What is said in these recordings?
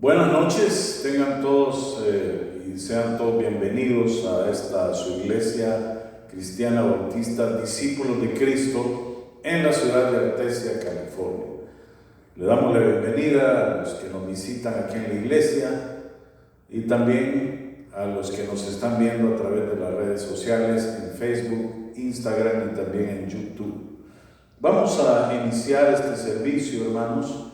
Buenas noches, tengan todos y sean todos bienvenidos a esta su iglesia cristiana bautista, discípulos de Cristo, en la ciudad de Artesia, California. Le damos la bienvenida a los que nos visitan aquí en la iglesia y también a los que nos están viendo a través de las redes sociales, en Facebook, Instagram y también en YouTube. Vamos a iniciar este servicio, hermanos,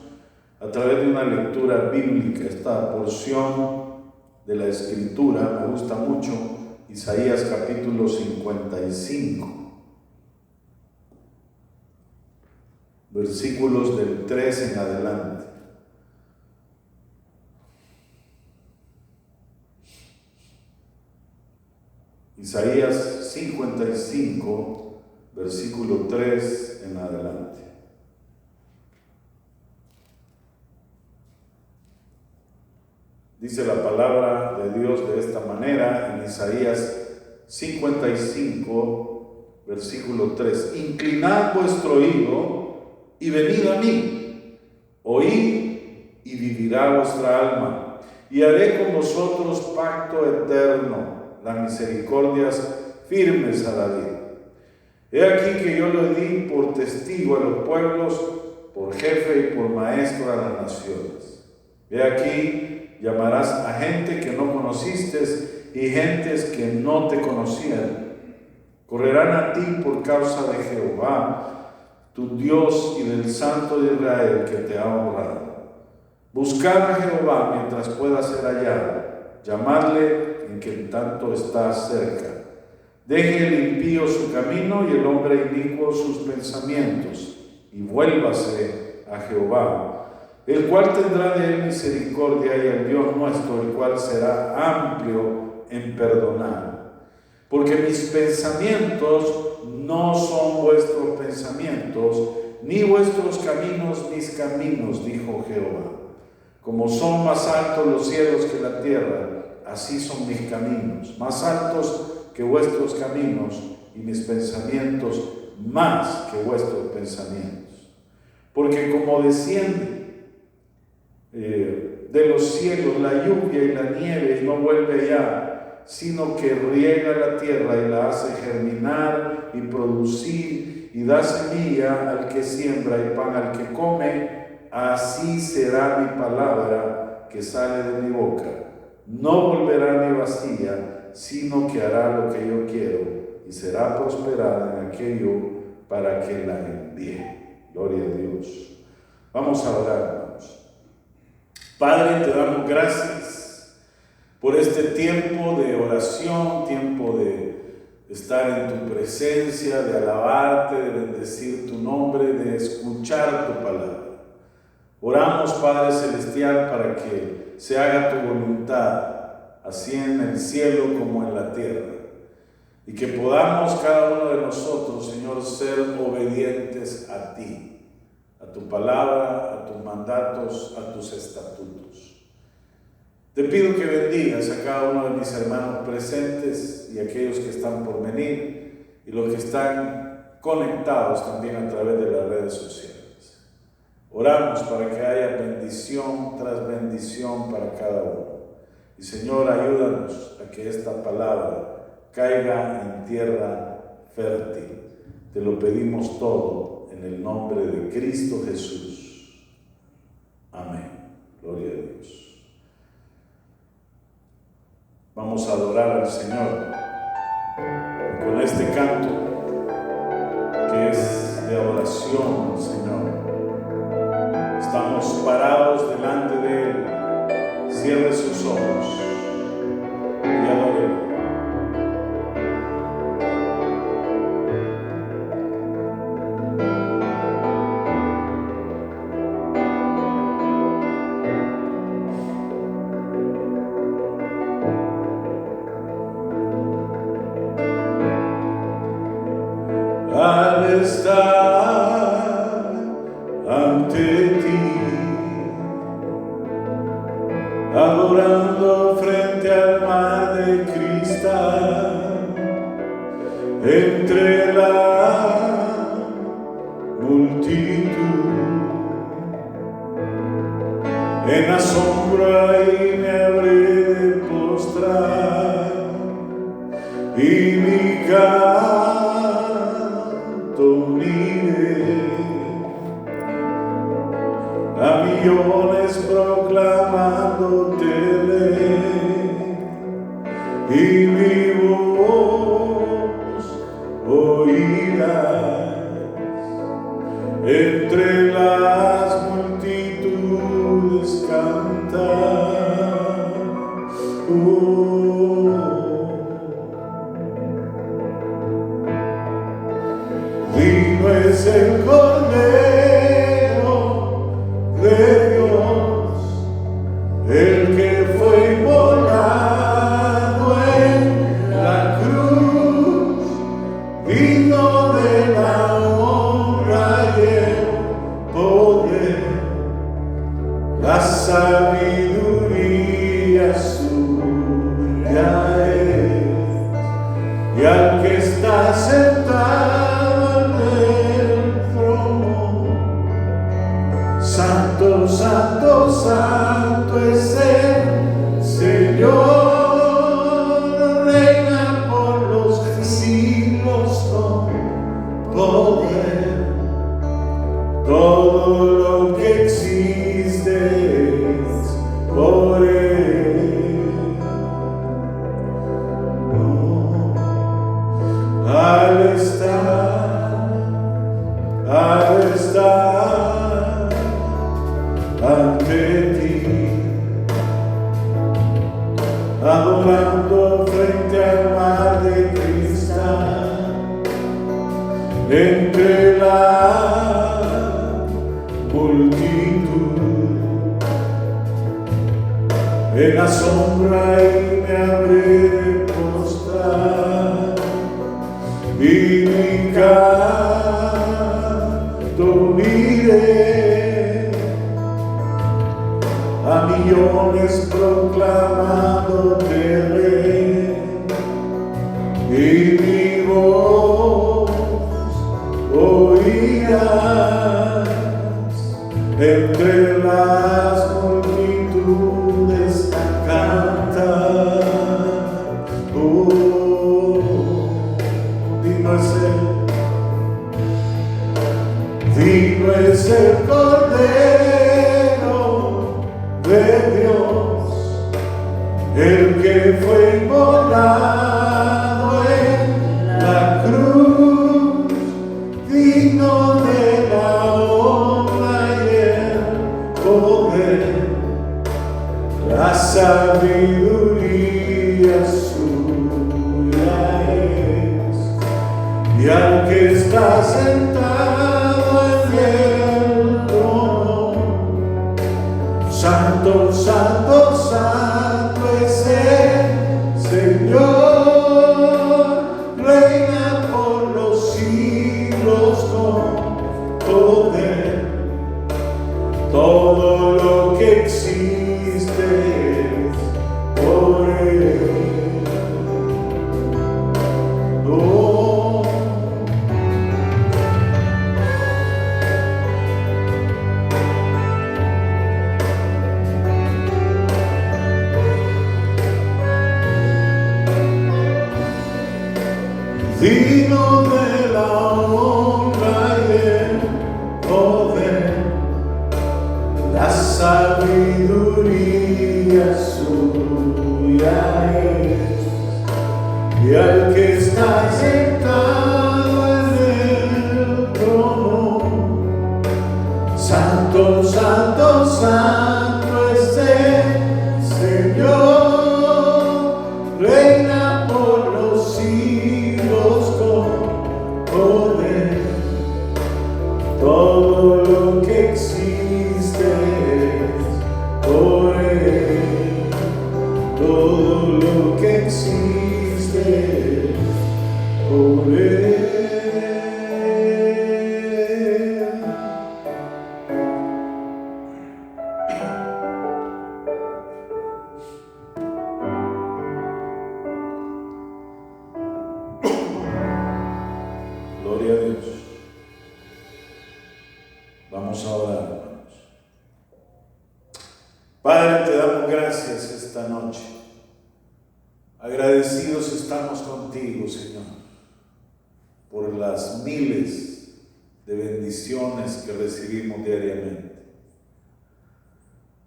a través de una lectura bíblica. Esta porción de la Escritura me gusta mucho, Isaías capítulo 55, versículos del 3 en adelante. Isaías 55, versículo 3 en adelante. Dice la palabra de Dios de esta manera en Isaías 55, versículo 3. Inclinad vuestro oído y venid a mí. Oíd y vivirá vuestra alma. Y haré con vosotros pacto eterno, las misericordias firmes a David. He aquí que yo lo di por testigo a los pueblos, por jefe y por maestro a las naciones. He aquí llamarás a gente que no conociste y gentes que no te conocían. Correrán a ti por causa de Jehová, tu Dios, y del Santo de Israel que te ha honrado. Buscad a Jehová mientras pueda ser hallado, llamadle en que en tanto está cerca. Deje el impío su camino y el hombre inicuo sus pensamientos, y vuélvase a Jehová, el cual tendrá de él misericordia, y el Dios nuestro, el cual será amplio en perdonar. Porque mis pensamientos no son vuestros pensamientos, ni vuestros caminos mis caminos, dijo Jehová. Como son más altos los cielos que la tierra, así son mis caminos, más altos que vuestros caminos, y mis pensamientos más que vuestros pensamientos. Porque como desciende de los cielos la lluvia y la nieve, y no vuelve allá, sino que riega la tierra y la hace germinar y producir, y da semilla al que siembra y pan al que come, así será mi palabra que sale de mi boca. No volverá a mi vacía, sino que hará lo que yo quiero, y será prosperada en aquello para que la envíe. Gloria a Dios. Vamos a orar, hermanos. Padre, te damos gracias por este tiempo de oración, tiempo de estar en tu presencia, de alabarte, de bendecir tu nombre, de escuchar tu palabra. Oramos, Padre Celestial, para que se haga tu voluntad, así en el cielo como en la tierra, y que podamos cada uno de nosotros, Señor, ser obedientes a ti, a tu palabra, a tus mandatos, a tus estatutos. Te pido que bendigas a cada uno de mis hermanos presentes y aquellos que están por venir y los que están conectados también a través de las redes sociales. Oramos para que haya bendición tras bendición para cada uno. Y Señor, ayúdanos a que esta palabra caiga en tierra fértil. Te lo pedimos todo en el nombre de Cristo Jesús. Amén. Gloria a Dios. Vamos a adorar al Señor con este canto que es de adoración al Señor. Estamos parados delante de Él. Cierre sus ojos y adórelo. Al estar ante ti, adorando frente al mar de cristal, entre la multitud, en la sombra ahí me habré de postrar y mi canto uniré a millones proclamándote y mi voz oirás entre las multitudes cantar. Digno es el Cordero de Dios, el que fue inmolado en la cruz, digno de la honra y el poder, la sabiduría suya es, y al que está sentado en el trono, santo, santo, santo es el Señor, reina por los siglos con poder. Todo lo que existe es por Él. Al estar ante ti, adorando frente al mar de cristal, entre la multitud, en la sombra y me habré de postrar y mi canto uniré a millones proclamándote rey y mi voz oirás entre las multitudes cantar. Digno es el Cordero de Dios, el que fue inmolado en la cruz, digno de la honra y el poder, la sabiduría suya es, y al que está sentado en el trono, santo, santo, santo es el Señor, reina por los siglos con poder. Todo lo que existe es por Él. Digno de la honra y el poder, la sabiduría suya es, y al que está sentado en el trono, santo, santo, santo es el Señor, reina por los siglos con poder. Todo lo que existe es por Él. Todo lo que existe es por Él. Gloria a Dios. Vamos a orar, hermanos. Padre, te damos gracias esta noche. Agradecidos estamos contigo, Señor, por las miles de bendiciones que recibimos diariamente.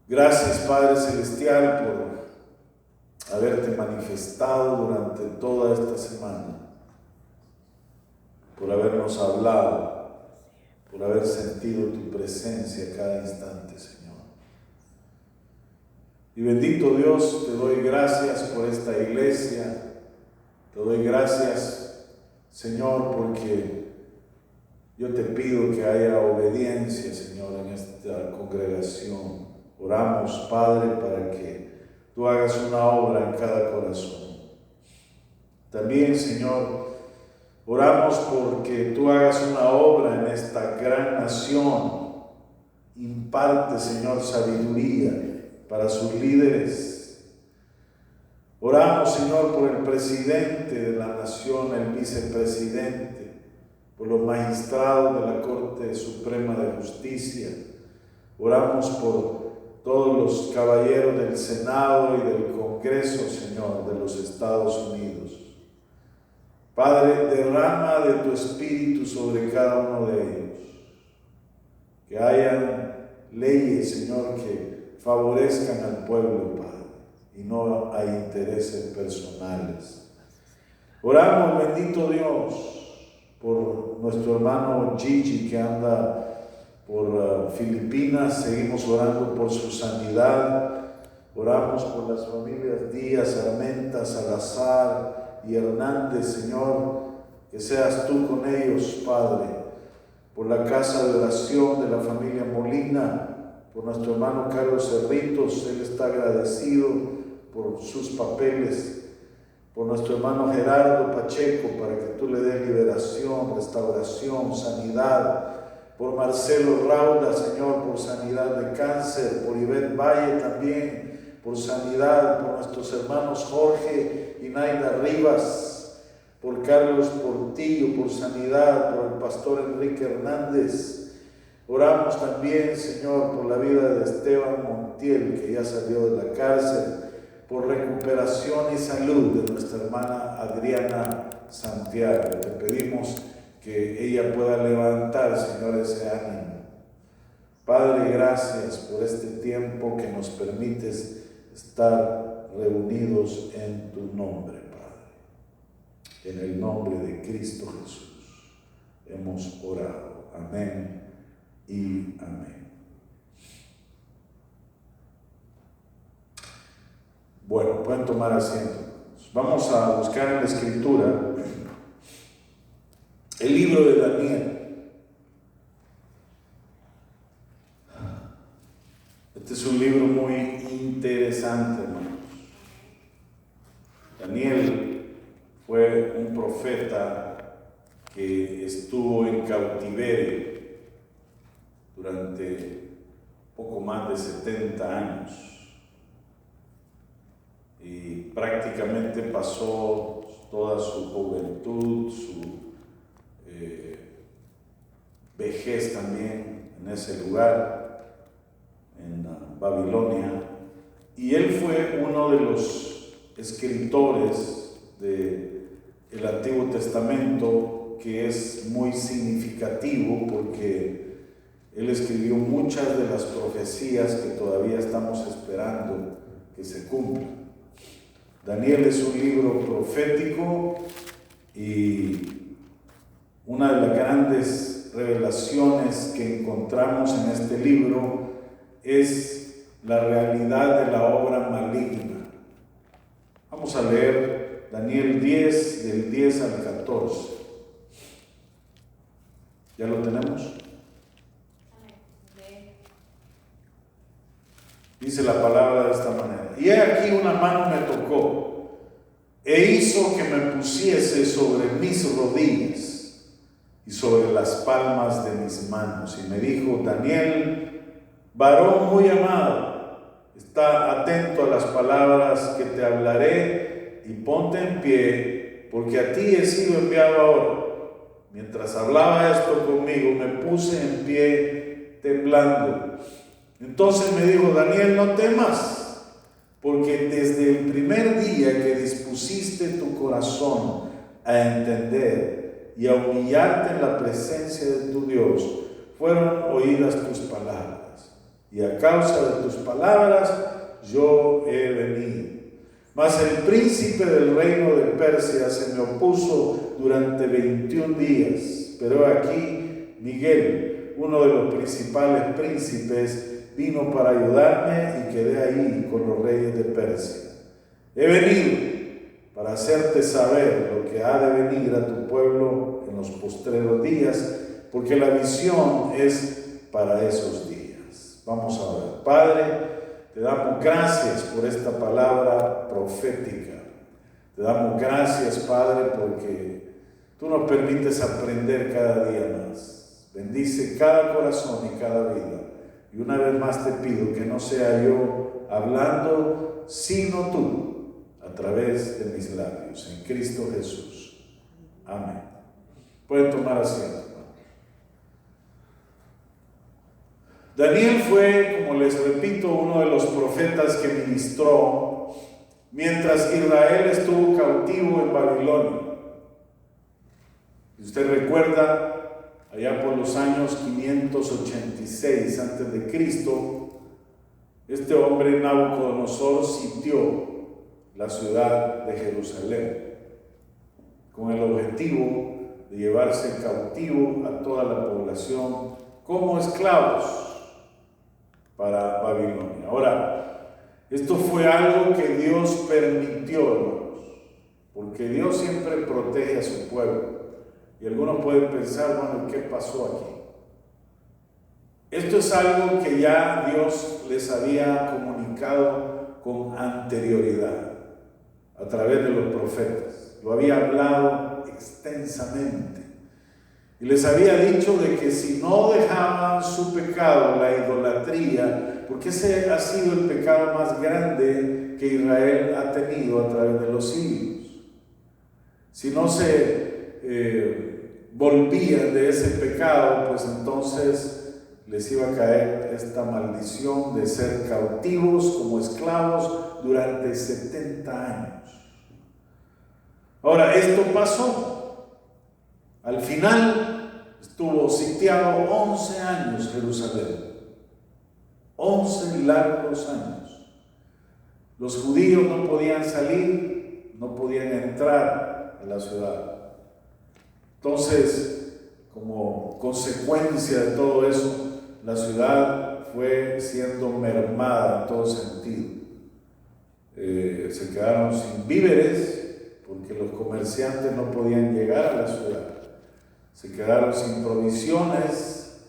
Gracias, Padre Celestial, por haberte manifestado durante toda esta semana, por habernos hablado, por haber sentido tu presencia cada instante, Señor. Y bendito Dios, te doy gracias por esta iglesia, te doy gracias, Señor, porque yo te pido que haya obediencia, Señor, en esta congregación. Oramos, Padre, para que tú hagas una obra en cada corazón. También, Señor, oramos porque tú hagas una obra en esta gran nación. Imparte, Señor, sabiduría para sus líderes. Oramos, Señor, por el presidente de la nación, el vicepresidente, por los magistrados de la Corte Suprema de Justicia. Oramos por todos los caballeros del Senado y del Congreso, Señor, de los Estados Unidos. Padre, derrama de tu Espíritu sobre cada uno de ellos. Que hayan leyes, Señor, que favorezcan al pueblo, Padre, y no hay intereses personales. Oramos, bendito Dios, por nuestro hermano Gigi que anda por Filipinas. Seguimos orando por su sanidad. Oramos por las familias Díaz, Armenta, Salazar y Hernández, Señor, que seas tú con ellos, Padre. Por la casa de oración de la familia Molina, por nuestro hermano Carlos Cerritos, él está agradecido por sus papeles. Por nuestro hermano Gerardo Pacheco, para que tú le des liberación, restauración, sanidad. Por Marcelo Rauda, Señor, por sanidad de cáncer. Por Ivette Valle también, por sanidad. Por nuestros hermanos Jorge y Naida Rivas. Por Carlos Portillo, por sanidad. Por el pastor Enrique Hernández. Oramos también, Señor, por la vida de Esteban Montiel, que ya salió de la cárcel, por recuperación y salud de nuestra hermana Adriana Santiago. Te pedimos que ella pueda levantar, Señor, ese ánimo. Padre, gracias por este tiempo que nos permites estar reunidos en tu nombre, Padre. En el nombre de Cristo Jesús hemos orado. Amén y amén. Bueno, pueden tomar asiento. Vamos a buscar en la Escritura el libro de Daniel. Este es un libro muy interesante, hermanos. Daniel fue un profeta que estuvo en cautiverio durante poco más de 70 años y prácticamente pasó toda su juventud, su vejez también en ese lugar, en Babilonia, y él fue uno de los escritores del Antiguo Testamento que es muy significativo porque él escribió muchas de las profecías que todavía estamos esperando que se cumplan. Daniel es un libro profético y una de las grandes revelaciones que encontramos en este libro es la realidad de la obra maligna. Vamos a leer Daniel 10, del 10 al 14. ¿Ya lo tenemos? Dice la palabra de esta manera: y he aquí una mano me tocó e hizo que me pusiese sobre mis rodillas y sobre las palmas de mis manos, y me dijo: Daniel, varón muy amado, está atento a las palabras que te hablaré y ponte en pie, porque a ti he sido enviado ahora. Mientras hablaba esto conmigo, me puse en pie temblando. Entonces me dijo: Daniel, no temas, porque desde el primer día que dispusiste tu corazón a entender y a humillarte en la presencia de tu Dios, fueron oídas tus palabras, y a causa de tus palabras yo he venido. Mas el príncipe del reino de Persia se me opuso durante 21 días, pero aquí Miguel, uno de los principales príncipes, vino para ayudarme y quedé ahí con los reyes de Persia. He venido para hacerte saber lo que ha de venir a tu pueblo en los postreros días, porque la visión es para esos días. Vamos a ver. Padre, te damos gracias por esta palabra profética. Te damos gracias, Padre, porque tú nos permites aprender cada día más. Bendice cada corazón y cada vida. Y una vez más te pido que no sea yo hablando, sino tú, a través de mis labios, en Cristo Jesús. Amén. Pueden tomar asiento. Daniel fue, como les repito, uno de los profetas que ministró mientras Israel estuvo cautivo en Babilonia. Si usted recuerda, allá por los años 586 a.C., este hombre Nabucodonosor sitió la ciudad de Jerusalén con el objetivo de llevarse cautivo a toda la población como esclavos para Babilonia. Ahora, esto fue algo que Dios permitió, hermanos, porque Dios siempre protege a su pueblo. Y algunos pueden pensar, bueno, ¿qué pasó aquí? Esto es algo que ya Dios les había comunicado con anterioridad, a través de los profetas. Lo había hablado extensamente. Y les había dicho de que si no dejaban su pecado, la idolatría, porque ese ha sido el pecado más grande que Israel ha tenido a través de los siglos. Si no se volvían de ese pecado, pues entonces les iba a caer esta maldición de ser cautivos como esclavos durante 70 años. Ahora, esto pasó. Al final estuvo sitiado 11 años Jerusalén. 11 largos años. Los judíos no podían salir, no podían entrar a la ciudad. Entonces, como consecuencia de todo eso, la ciudad fue siendo mermada en todo sentido. Se quedaron sin víveres porque los comerciantes no podían llegar a la ciudad. Se quedaron sin provisiones.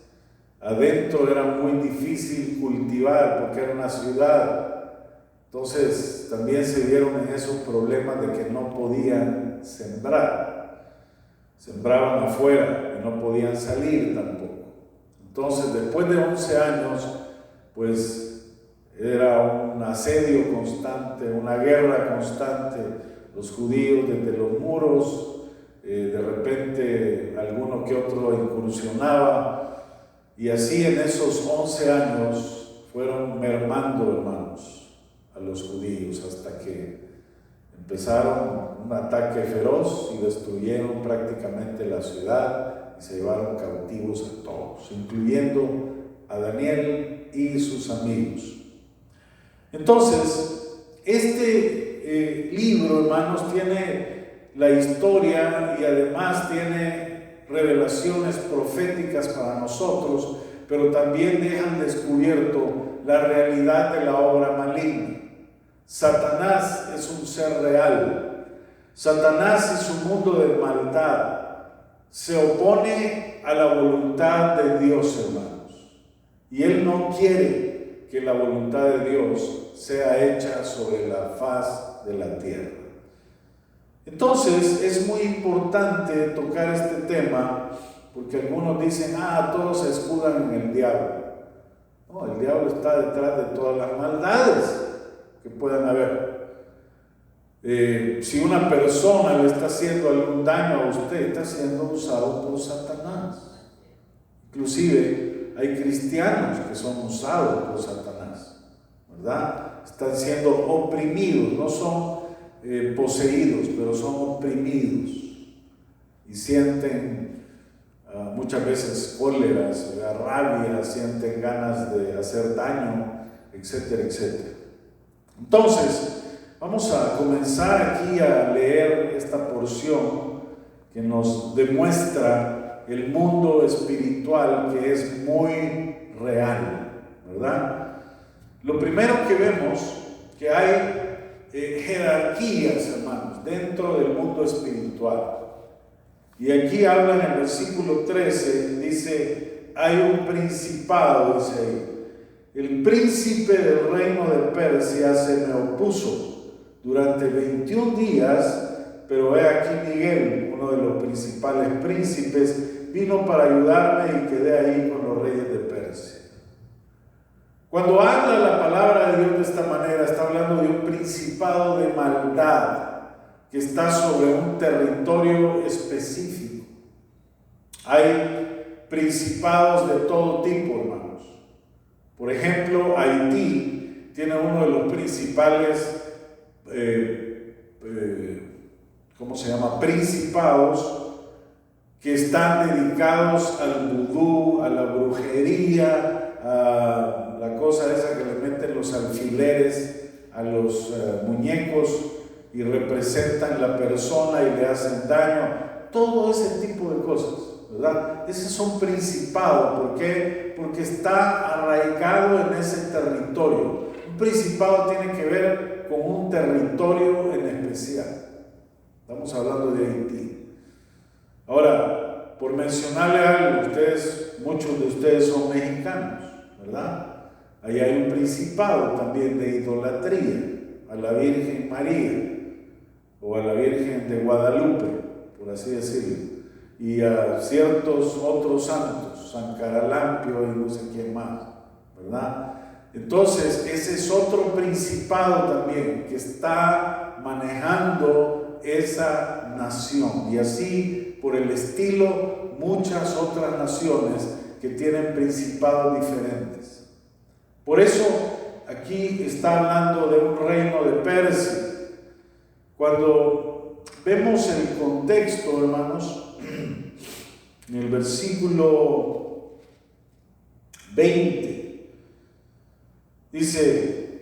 Adentro era muy difícil cultivar porque era una ciudad. Entonces también se vieron en esos problemas de que no podían sembrar. Sembraban afuera y no podían salir tampoco. Entonces, después de 11 años, pues era un asedio constante, una guerra constante. Los judíos desde los muros, de repente alguno que otro incursionaba, y así en esos 11 años fueron mermando, hermanos, a los judíos, hasta que empezaron un ataque feroz y destruyeron prácticamente la ciudad y se llevaron cautivos a todos, incluyendo a Daniel y sus amigos. Entonces, este libro, hermanos, tiene la historia y además tiene revelaciones proféticas para nosotros, pero también dejan descubierto la realidad de la obra maligna. Satanás es un ser real. Satanás y su mundo de maldad se opone a la voluntad de Dios, hermanos. Y él no quiere que la voluntad de Dios sea hecha sobre la faz de la tierra. Entonces es muy importante tocar este tema, porque algunos dicen, todos se escudan en el diablo. No, el diablo está detrás de todas las maldades que puedan haber. Si una persona le está haciendo algún daño a usted, está siendo usado por Satanás. Inclusive hay cristianos que son usados por Satanás, ¿verdad? Están siendo oprimidos, no son poseídos, pero son oprimidos y sienten muchas veces cóleras, rabia, sienten ganas de hacer daño, etcétera, etcétera. Entonces, vamos a comenzar aquí a leer esta porción que nos demuestra el mundo espiritual, que es muy real, ¿verdad? Lo primero que vemos, que hay jerarquías, hermanos, dentro del mundo espiritual. Y aquí habla en el versículo 13, dice, hay un principado, dice ahí. El príncipe del reino de Persia se me opuso durante 21 días, pero he aquí Miguel, uno de los principales príncipes, vino para ayudarme y quedé ahí con los reyes de Persia. Cuando habla la palabra de Dios de esta manera, está hablando de un principado de maldad que está sobre un territorio específico. Hay principados de todo tipo, hermanos. Por ejemplo, Haití tiene uno de los principales, principados que están dedicados al vudú, a la brujería, a la cosa esa que le meten los alfileres a los muñecos y representan la persona y le hacen daño, todo ese tipo de cosas, ¿verdad? Ese es un principado. ¿Por qué? Porque está arraigado en ese territorio. Un principado tiene que ver con un territorio en especial. Estamos hablando de Haití. Ahora, por mencionarle algo, muchos de ustedes son mexicanos, ¿verdad? Ahí hay un principado también de idolatría a la Virgen María o a la Virgen de Guadalupe, por así decirlo, y a ciertos otros santos, San Caralampio y no sé quién más, ¿verdad? Entonces, ese es otro principado también que está manejando esa nación, y así por el estilo muchas otras naciones que tienen principados diferentes. Por eso aquí está hablando de un reino de Persia. Cuando vemos el contexto, hermanos, en el versículo 20, dice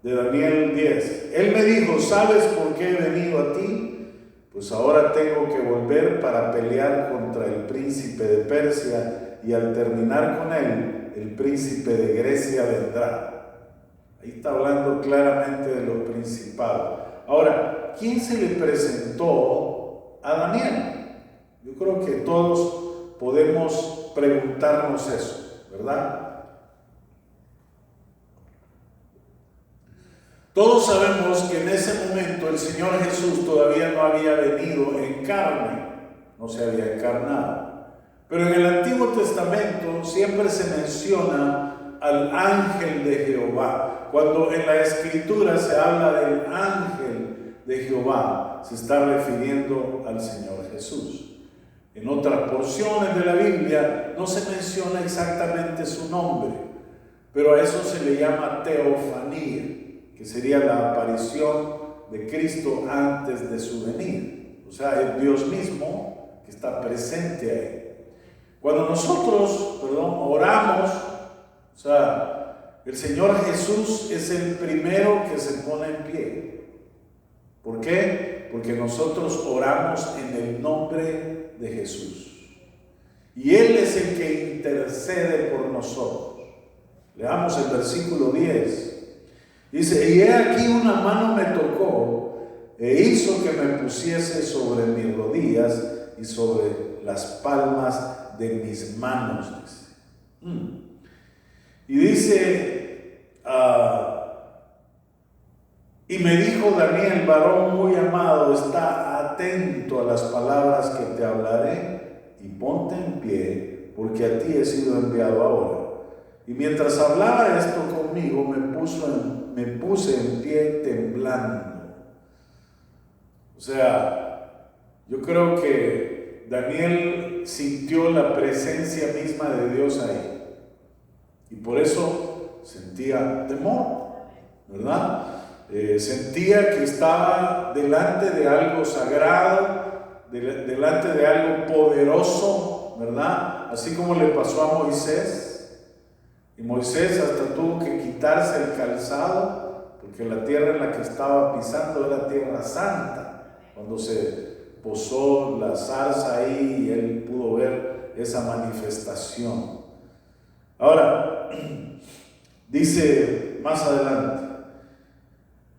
de Daniel 10, él me dijo, ¿sabes por qué he venido a ti? Pues ahora tengo que volver para pelear contra el príncipe de Persia, y al terminar con él, el príncipe de Grecia vendrá. Ahí está hablando claramente de los principados. Ahora, ¿quién se le presentó a Daniel? Yo creo que todos podemos preguntarnos eso, ¿verdad? Todos sabemos que en ese momento el Señor Jesús todavía no había venido en carne, no se había encarnado. Pero en el Antiguo Testamento siempre se menciona al ángel de Jehová. Cuando en la Escritura se habla del ángel de Jehová, se está refiriendo al Señor Jesús. En otras porciones de la Biblia no se menciona exactamente su nombre, pero a eso se le llama teofanía, que sería la aparición de Cristo antes de su venida. O sea, es Dios mismo que está presente ahí. Cuando nosotros, oramos, o sea, el Señor Jesús es el primero que se pone en pie. ¿Por qué? Porque nosotros oramos en el nombre de Jesús. Y Él es el que intercede por nosotros. Leamos el versículo 10. Dice, y he aquí una mano me tocó e hizo que me pusiese sobre mis rodillas y sobre las palmas de mis manos. Y dice, y me dijo Daniel, varón muy amado, está atento a las palabras que te hablaré y ponte en pie, porque a ti he sido enviado ahora. Y mientras hablaba esto conmigo, me puse en pie temblando. O sea, yo creo que Daniel sintió la presencia misma de Dios ahí. Y por eso sentía temor, ¿verdad? Sentía que estaba delante de algo sagrado, delante de algo poderoso, ¿verdad? Así como le pasó a Moisés. Y Moisés hasta tuvo que quitarse el calzado, porque la tierra en la que estaba pisando era tierra santa. Cuando se posó la zarza ahí y él pudo ver esa manifestación. Ahora, dice más adelante,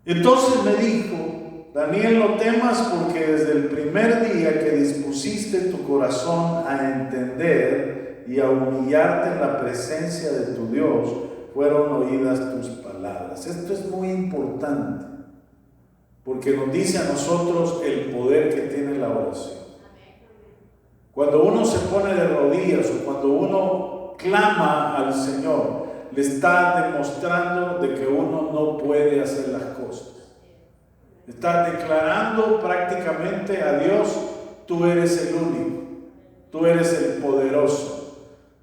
entonces me dijo, Daniel, no temas, porque desde el primer día que dispusiste tu corazón a entender y a humillarte en la presencia de tu Dios, fueron oídas tus palabras. Esto es muy importante, porque nos dice a nosotros el poder que tiene la oración. Cuando uno se pone de rodillas o cuando uno clama al Señor, le está demostrando de que uno no puede hacer las cosas. Está declarando prácticamente a Dios, tú eres el único, tú eres el poderoso,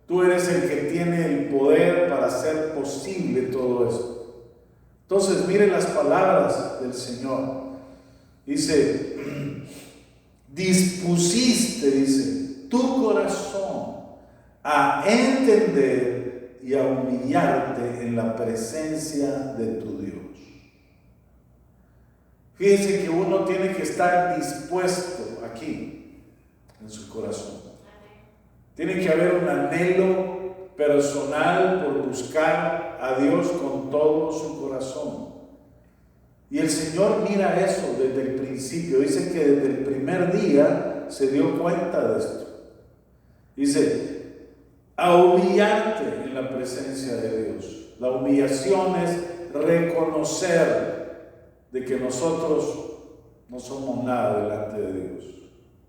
tú eres el que tiene el poder para hacer posible todo esto. Entonces, mire las palabras del Señor. Dice, dispusiste, dice, tu corazón a entender y a humillarte en la presencia de tu Dios. Fíjense que uno tiene que estar dispuesto aquí, en su corazón. Tiene que haber un anhelo personal por buscar a Dios con todo su corazón. Y el Señor mira eso desde el principio. Dice que desde el primer día se dio cuenta de esto. Dice, a humillarte en la presencia de Dios. La humillación es reconocer de que nosotros no somos nada delante de Dios,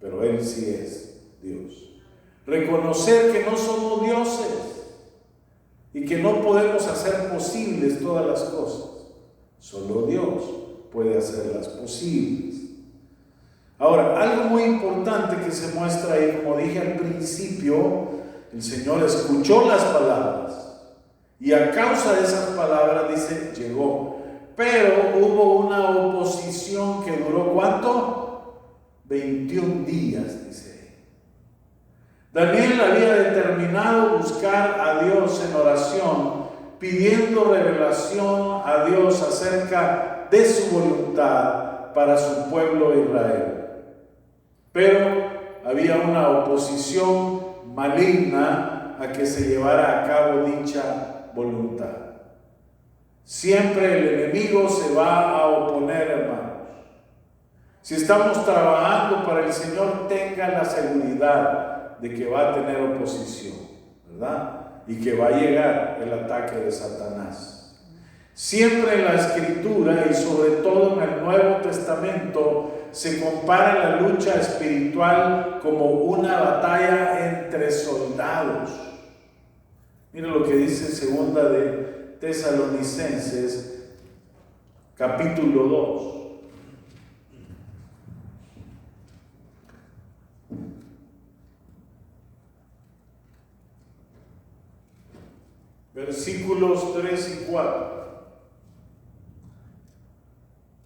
pero Él sí es Dios. Reconocer que no somos dioses y que no podemos hacer posibles todas las cosas. Solo Dios puede hacerlas posibles. Ahora, algo muy importante que se muestra ahí, como dije al principio, el Señor escuchó las palabras y a causa de esas palabras, dice, llegó. Pero hubo una oposición que duró ¿cuánto? 21 días, dice. Daniel había determinado buscar a Dios en oración, pidiendo revelación a Dios acerca de su voluntad para su pueblo Israel. Pero había una oposición maligna a que se llevara a cabo dicha voluntad. Siempre el enemigo se va a oponer, hermanos. Si estamos trabajando para el Señor, tenga la seguridad de que va a tener oposición, ¿verdad? Y que va a llegar el ataque de Satanás. Siempre en la Escritura y sobre todo en el Nuevo Testamento se compara la lucha espiritual como una batalla entre soldados. Mira lo que dice segunda de Tesalonicenses, capítulo 2. Versículos 3 y 4.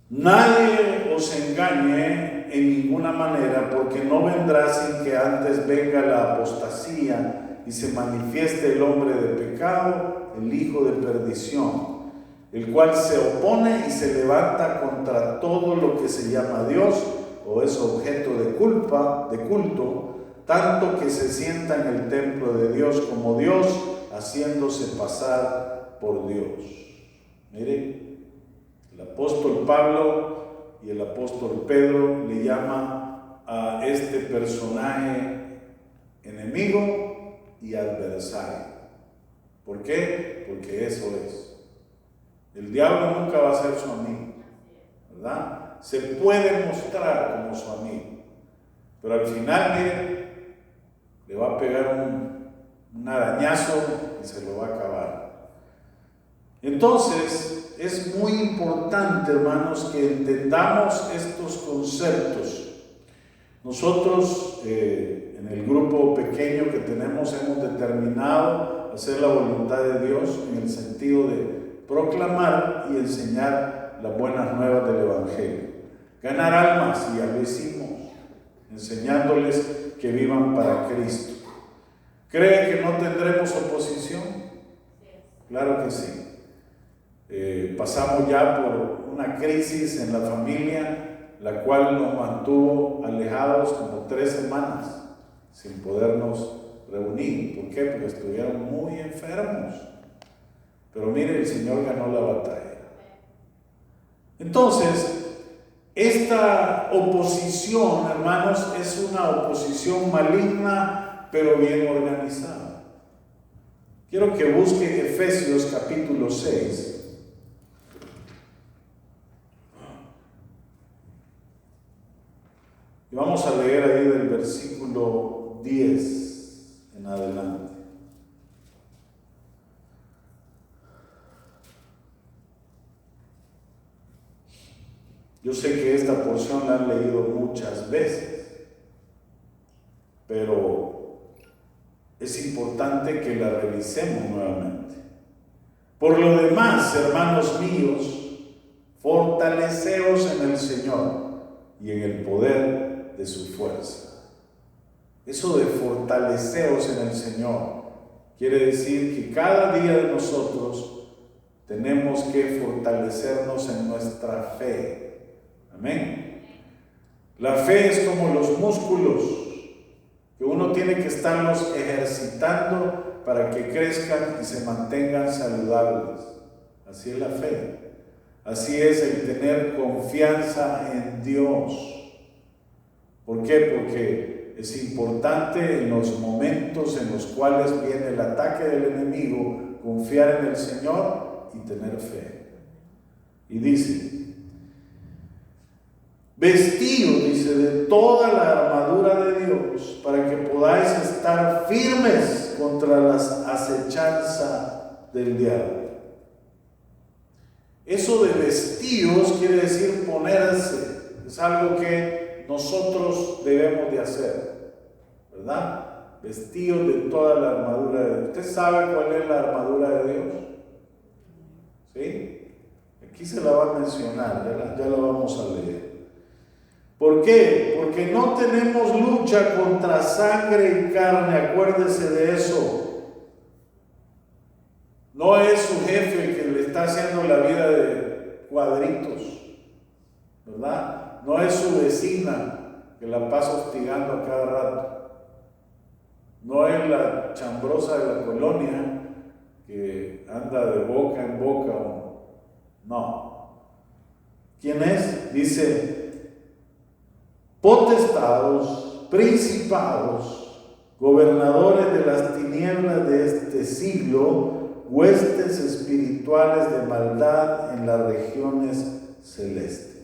Nadie os engañe en ninguna manera, porque no vendrá sin que antes venga la apostasía y se manifieste el hombre de pecado, el hijo de perdición, el cual se opone y se levanta contra todo lo que se llama Dios o es objeto de culto, tanto que se sienta en el templo de Dios como Dios, haciéndose pasar por Dios. Mire, el apóstol Pablo y el apóstol Pedro le llama a este personaje enemigo y adversario. ¿Por qué? Porque eso es. El diablo nunca va a ser su amigo, ¿verdad? Se puede mostrar como su amigo, pero al final, mire, le va a pegar un arañazo y se lo va a acabar. Entonces, es muy importante, hermanos, que entendamos estos conceptos. Nosotros, en el grupo pequeño que tenemos, hemos determinado hacer la voluntad de Dios en el sentido de proclamar y enseñar las buenas nuevas del Evangelio. Ganar almas, y ya lo hicimos, enseñándoles que vivan para Cristo. ¿Cree que no tendremos oposición? Claro que sí. Pasamos ya por una crisis en la familia, la cual nos mantuvo alejados como 3 semanas sin podernos reunir. ¿Por qué? Porque estuvieron muy enfermos. Pero mire, el Señor ganó la batalla. Entonces, esta oposición, hermanos, es una oposición maligna, pero bien organizada. Quiero que busque Efesios capítulo 6. Y vamos a leer ahí del versículo 10 en adelante. Yo sé que esta porción la han leído muchas veces, pero es importante que la revisemos nuevamente. Por lo demás, hermanos míos, fortaleceos en el Señor y en el poder de su fuerza. Eso de fortaleceos en el Señor quiere decir que cada día de nosotros tenemos que fortalecernos en nuestra fe. Amén. La fe es como los músculos que uno tiene que estarlos ejercitando para que crezcan y se mantengan saludables. Así es la fe. Así es el tener confianza en Dios. ¿Por qué? Porque es importante en los momentos en los cuales viene el ataque del enemigo, confiar en el Señor y tener fe. Y dice, vestíos, dice, de toda la armadura de Dios para que podáis estar firmes contra las acechanzas del diablo. Eso de vestíos quiere decir ponerse. Es algo que nosotros debemos de hacer, ¿verdad? Vestíos de toda la armadura de Dios. ¿Usted sabe cuál es la armadura de Dios? ¿Sí? Aquí se la va a mencionar, ya la vamos a leer. ¿Por qué? Porque no tenemos lucha contra sangre y carne, acuérdese de eso. No es su jefe que le está haciendo la vida de cuadritos, ¿verdad? No es su vecina que la pasa hostigando a cada rato. No es la chambrosa de la colonia que anda de boca en boca. No. ¿Quién es? Dice, potestados, principados, gobernadores de las tinieblas de este siglo, huestes espirituales de maldad en las regiones celestes.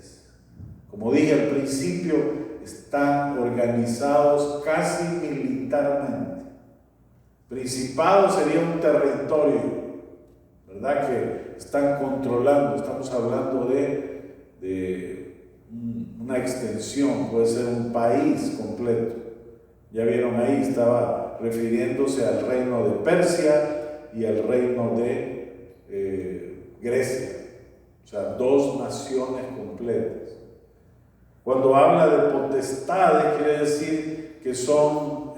Como dije al principio, están organizados casi militarmente. Principado sería un territorio, ¿verdad? Que están controlando. Estamos hablando de una extensión, puede ser un país completo. Ya vieron ahí, estaba refiriéndose al reino de Persia y al reino de Grecia, o sea, 2 naciones completas. Cuando habla de potestades, quiere decir que son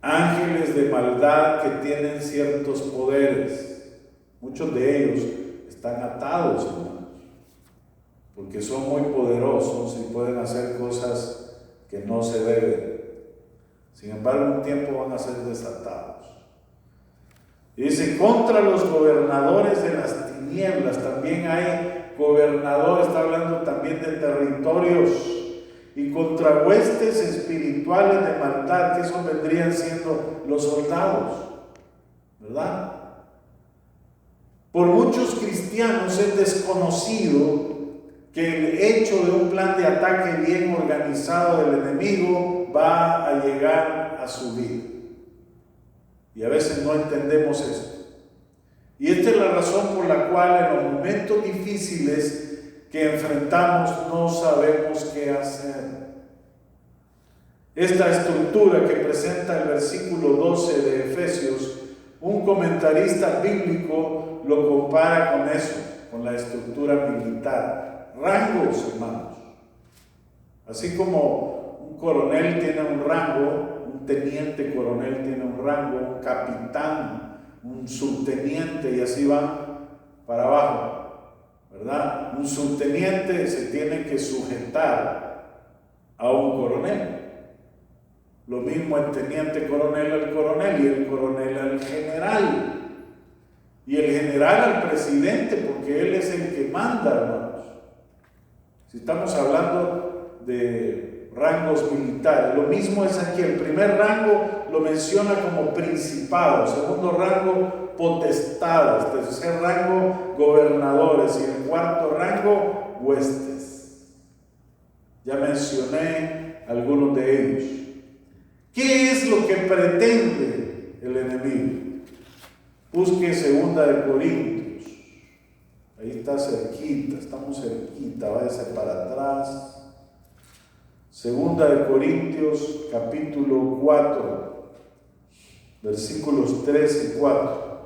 ángeles de maldad que tienen ciertos poderes. Muchos de ellos están atados, hermanos, porque son muy poderosos y pueden hacer cosas que no se deben. Sin embargo, un tiempo van a ser desatados. Y dice, contra los gobernadores de las tinieblas, también hay gobernadores, está hablando también de territorios, y contra huestes espirituales de maldad, que eso vendrían siendo los soldados, ¿verdad? Por muchos cristianos es desconocido que el hecho de un plan de ataque bien organizado del enemigo va a llegar a su vida. Y a veces no entendemos esto. Y esta es la razón por la cual en los momentos difíciles que enfrentamos no sabemos qué hacer. Esta estructura que presenta el versículo 12 de Efesios, Un comentarista bíblico lo compara con eso, con la estructura militar. Rangos, hermanos. Así como un coronel tiene un rango, un teniente coronel tiene un rango, un capitán, un subteniente, y así va para abajo, ¿verdad? Un subteniente se tiene que sujetar a un coronel. Lo mismo el teniente coronel al coronel y el coronel al general. Y el general al presidente, porque él es el que manda, hermanos. Si estamos hablando de rangos militares, lo mismo es aquí. El primer rango lo menciona como principado, segundo rango potestades, tercer rango gobernadores y el cuarto rango huestes. Ya mencioné algunos de ellos. ¿Qué es lo que pretende el enemigo? Busque 2 de Corintios. Ahí está cerquita, estamos cerquita, váyase para atrás. 2 de Corintios, capítulo 4, versículos 3 y 4.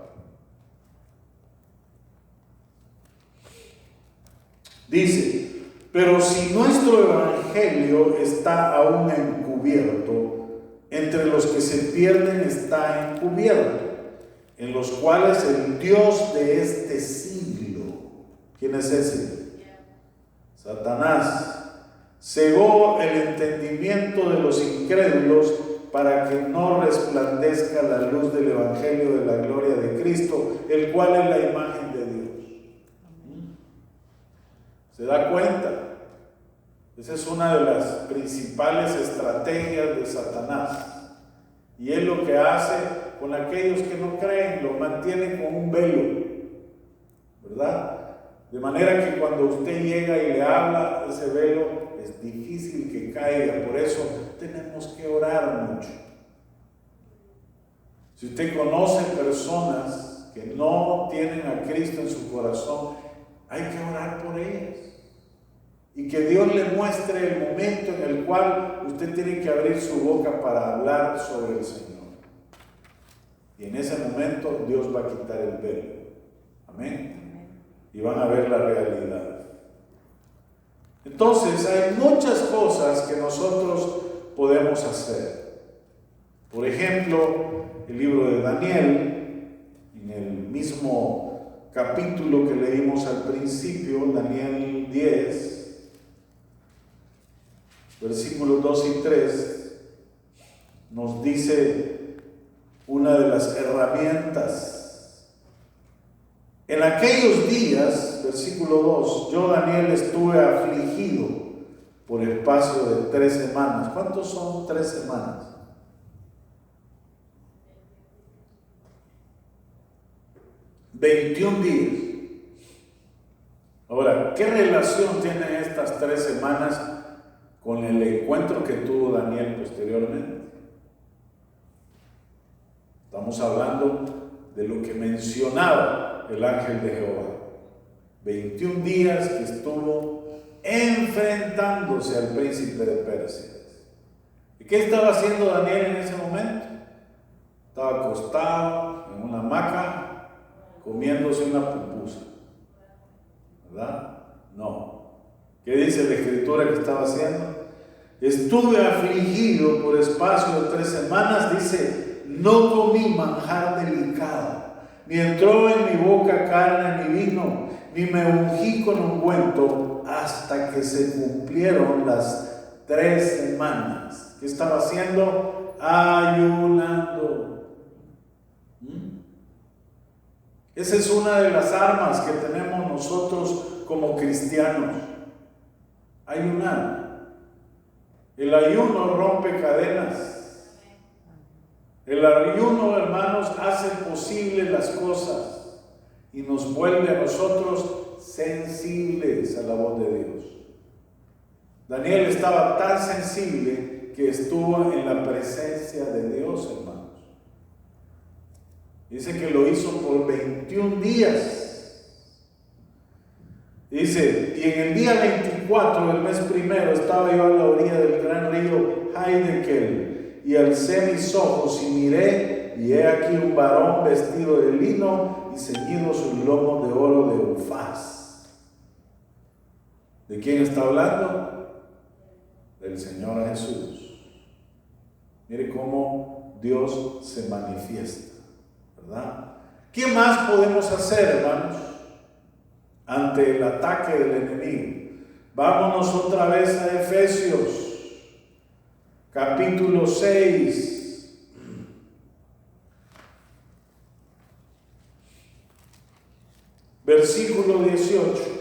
Dice: pero si nuestro evangelio está aún encubierto, entre los que se pierden está encubierto, en los cuales el Dios de este siglo, ¿quién es ese? Satanás, cegó el entendimiento de los incrédulos para que no resplandezca la luz del evangelio de la gloria de Cristo, el cual es la imagen de Dios. ¿Se da cuenta? Esa es una de las principales estrategias de Satanás. Y él lo que hace con aquellos que no creen, lo mantiene con un velo, ¿verdad? De manera que cuando usted llega y le habla, ese velo es difícil que caiga. Por eso tenemos que orar mucho. Si usted conoce personas que no tienen a Cristo en su corazón, hay que orar por ellas. Y que Dios le muestre el momento en el cual usted tiene que abrir su boca para hablar sobre el Señor. Y en ese momento Dios va a quitar el velo. Amén. Y van a ver la realidad. Entonces hay muchas cosas que nosotros podemos hacer. Por ejemplo, el libro de Daniel, en el mismo capítulo que leímos al principio, Daniel 10, versículos 2 y 3, nos dice una de las herramientas. En aquellos días, versículo 2, yo Daniel estuve afligido por espacio de 3 semanas. ¿Cuántos son 3 semanas? 21 días. Ahora, ¿qué relación tienen estas 3 semanas con el encuentro que tuvo Daniel posteriormente? Estamos hablando de lo que mencionaba el ángel de Jehová. 21 días que estuvo enfrentándose al príncipe de Persia. ¿Y qué estaba haciendo Daniel en ese momento? Estaba acostado en una hamaca comiéndose una pupusa, ¿verdad? No. ¿Qué dice la escritura que estaba haciendo? Estuve afligido por espacio de 3 semanas, dice, no comí manjar delicado, ni entró en mi boca carne ni vino, ni me ungí con ungüento, hasta que se cumplieron las 3 semanas. ¿Qué estaba haciendo? Ayunando. Esa es una de las armas que tenemos nosotros como cristianos. Ayunar. El ayuno rompe cadenas. El ayuno, hermanos, hace posible las cosas y nos vuelve a nosotros sensibles a la voz de Dios. Daniel estaba tan sensible que estuvo en la presencia de Dios, hermanos. Dice que lo hizo por 21 días. Dice, y en el día 24 del mes primero estaba yo a la orilla del gran río Haidekel, y alcé mis ojos y miré, y he aquí un varón vestido de lino y ceñido sus lomos de oro de Ufaz. ¿De quién está hablando? Del Señor Jesús. Mire cómo Dios se manifiesta, ¿verdad? ¿Qué más podemos hacer, hermanos, ante el ataque del enemigo? Vámonos otra vez a Efesios, capítulo 6. Versículo 18.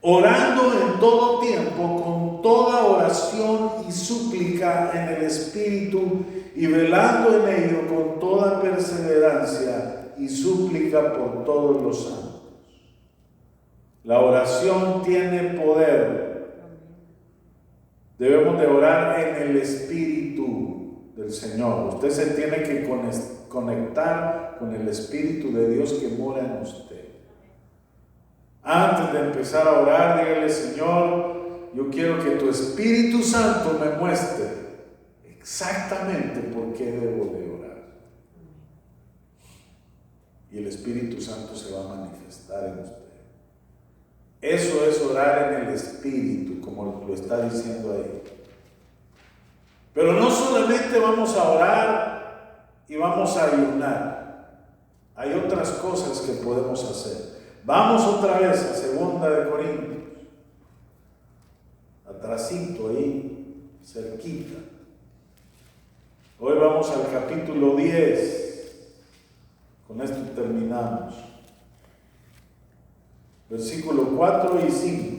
Orando en todo tiempo, con toda oración y súplica en el Espíritu, y velando en ello con toda perseverancia y súplica por todos los santos. La oración tiene poder. Debemos de orar en el Espíritu del Señor. Usted se tiene que conectar con el Espíritu de Dios que mora en usted. Antes de empezar a orar, dígale: Señor, yo quiero que tu Espíritu Santo me muestre exactamente por qué debo de orar. Y el Espíritu Santo se va a manifestar en usted. Eso es orar en el Espíritu, como lo está diciendo ahí. Pero no solamente vamos a orar y vamos a ayunar. Hay otras cosas que podemos hacer. Vamos otra vez a 2 de Corintios, atrasito ahí, cerquita. Hoy vamos al capítulo 10. Con esto terminamos. Versículos 4 y 5.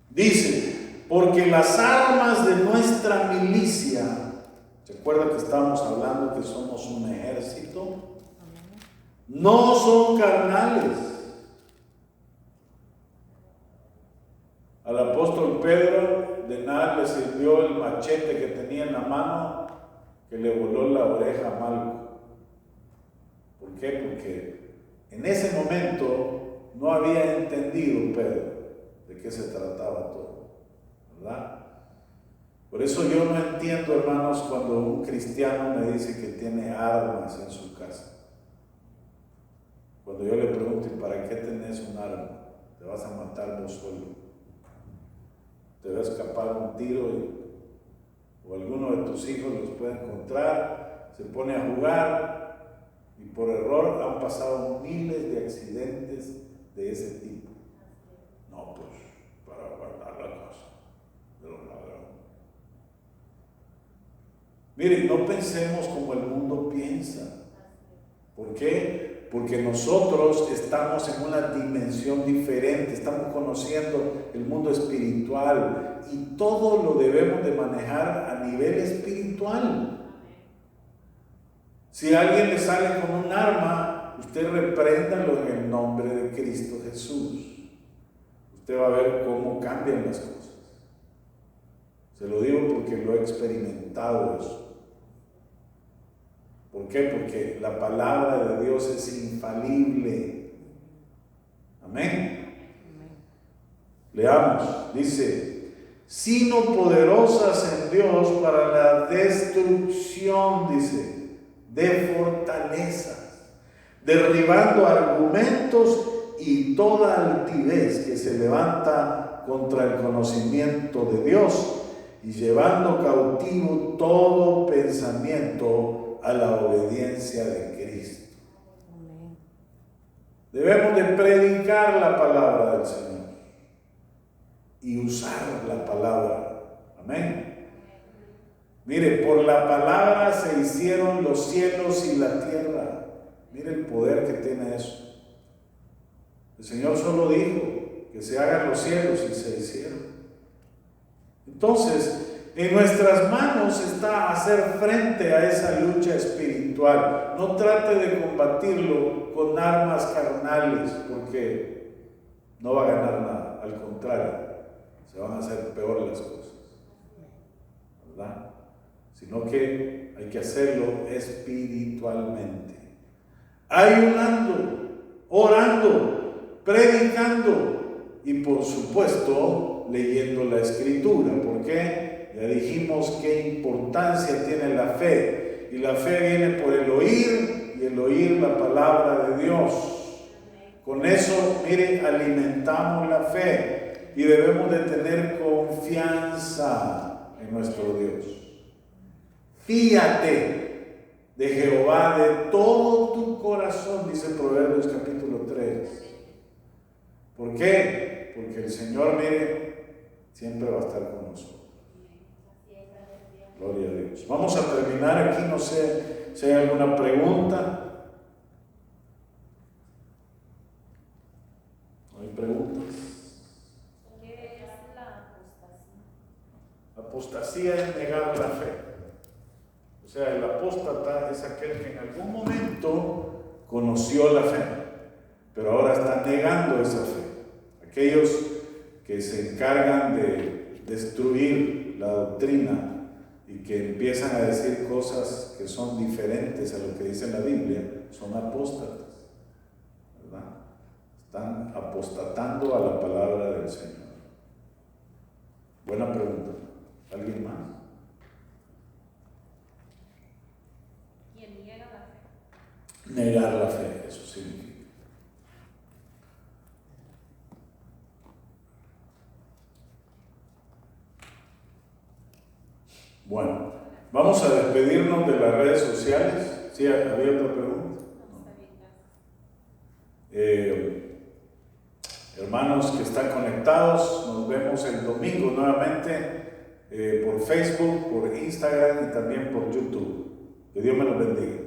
Dice: porque las armas de nuestra milicia, ¿se acuerda que estábamos hablando que somos un ejército? No son carnales. Al apóstol Pedro de nada le sirvió el machete que tenía en la mano, que le voló la oreja a Malco. ¿Por qué? Porque en ese momento no había entendido Pedro de qué se trataba todo, ¿verdad? Por eso yo no entiendo, hermanos, cuando un cristiano me dice que tiene armas en su casa. Cuando yo le pregunto: ¿y para qué tenés un arma? Te vas a matar vos solo. Te va a escapar un tiro o alguno de tus hijos los puede encontrar, se pone a jugar y por error han pasado miles de accidentes de ese tipo. No, pues para guardar la casa de los ladrones. Miren, no pensemos como el mundo piensa. ¿Por qué? Porque nosotros estamos en una dimensión diferente, estamos conociendo el mundo espiritual y todo lo debemos de manejar a nivel espiritual. Si alguien le sale con un arma, usted repréndalo en el nombre de Cristo Jesús. Usted va a ver cómo cambian las cosas. Se lo digo porque lo he experimentado eso. ¿Por qué? Porque la palabra de Dios es infalible. Amén. Leamos, dice: sino poderosas en Dios para la destrucción, dice, de fortalezas, derribando argumentos y toda altivez que se levanta contra el conocimiento de Dios, y llevando cautivo todo pensamiento a la obediencia de Cristo. Debemos de predicar la palabra del Señor y usar la palabra. Amén. Mire, por la palabra se hicieron los cielos y la tierra. Mire el poder que tiene eso. El Señor solo dijo que se hagan los cielos y se hicieron. Entonces, en nuestras manos está hacer frente a esa lucha espiritual. No trate de combatirlo con armas carnales, porque no va a ganar nada. Al contrario, se van a hacer peor las cosas, ¿verdad? Sino que hay que hacerlo espiritualmente. Ayunando, orando, predicando, y por supuesto leyendo la Escritura. ¿Por qué? Ya dijimos qué importancia tiene la fe, y la fe viene por el oír, y el oír la palabra de Dios. Con eso, mire, alimentamos la fe y debemos de tener confianza en nuestro Dios. Fíate de Jehová de todo tu corazón, dice Proverbios capítulo 3. ¿Por qué? Porque el Señor, mire, siempre va a estar con nosotros. Gloria a Dios. Vamos a terminar aquí, no sé si hay alguna pregunta. ¿No hay preguntas? ¿Qué es la apostasía? Apostasía es negar la fe. O sea, el apóstata es aquel que en algún momento conoció la fe, pero ahora está negando esa fe. Aquellos que se encargan de destruir la doctrina y que empiezan a decir cosas que son diferentes a lo que dice la Biblia, son apóstatas, ¿verdad? Están apostatando a la palabra del Señor. Buena pregunta. ¿Alguien más? ¿Quién niega la fe? Negar la fe, eso significa. Bueno, vamos a despedirnos de las redes sociales. ¿Sí? ¿Había otra pregunta? Hermanos que están conectados, nos vemos el domingo nuevamente por Facebook, por Instagram y también por YouTube. Que Dios me los bendiga.